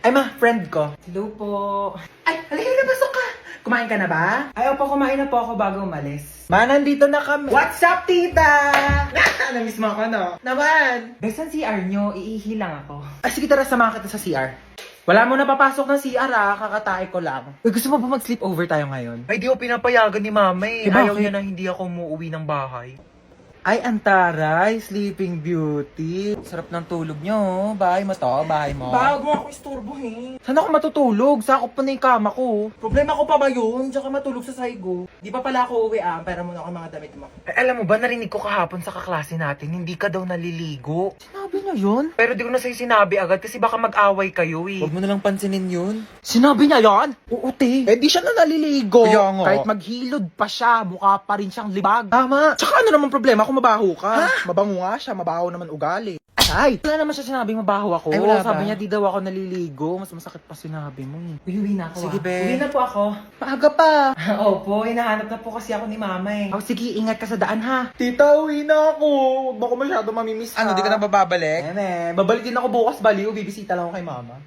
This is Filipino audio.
Ay ma, friend ko. Hello po. Ay, halika na, pasok ka. Kumain ka na ba? Ay, opo, kumain na po ako bago umalis. Ma, nandito na kami. What's up, tita? Namiss mo ako, no? Naman. Besan CR nyo, iihi lang ako. Ay, sige, tara, samahan kita sa CR. Wala mo na papasok ng CR, kakatae ko lang. Uy, gusto mo ba mag-sleep over tayo ngayon? Ay, di ako pinapayagan ni mama eh. Eh, Ayaw bakit? niya na hindi ako umuwi ng bahay. Ay, antaray, Sleeping Beauty. Sarap ng tulog nyo, oh. Bahay mo to, bahay mo. Bago ako istorbohin. Saan ako matutulog? Sakop pa na yung kama ko. Problema ko pa ba yun? Diyan ka matulog sa Saigo. Di pa pala ako uwi pera muna ako mga damit mo. Eh, alam mo ba, narinig ko kahapon sa kaklase natin, hindi ka daw naliligo. Sinabi niya yun? Pero di ko na sa'yo sinabi agad kasi baka mag-away kayo eh. Huwag mo nalang pansinin yun. Sinabi niya yan? Oo, te. Eh, di siya na naliligo. Kaya nga. Kahit maghilod pa siya, mukha pa rin siyang libag. Tama. Tsaka ano naman problema kung mabaho ka? Ha? Mabango nga siya, mabaho naman ugali. Ay! Wala naman siya sinabing mabaho ako. Ay, wala Sabi ba? niya di daw ako naliligo. Mas masakit pa sinabi mo eh. Uwi na ako. Sige, be. Uwi na po ako. Maaga pa. Opo, hinahanap na po kasi ako ni mama eh. Oh, sige, ingat ka sa daan ha. Tita, uwi na ako. Huwag ba ko masyado mamimiss Ano, di ka na bababalik? Babalik din ako bukas, baliw. Bibisita lang ako kay mama.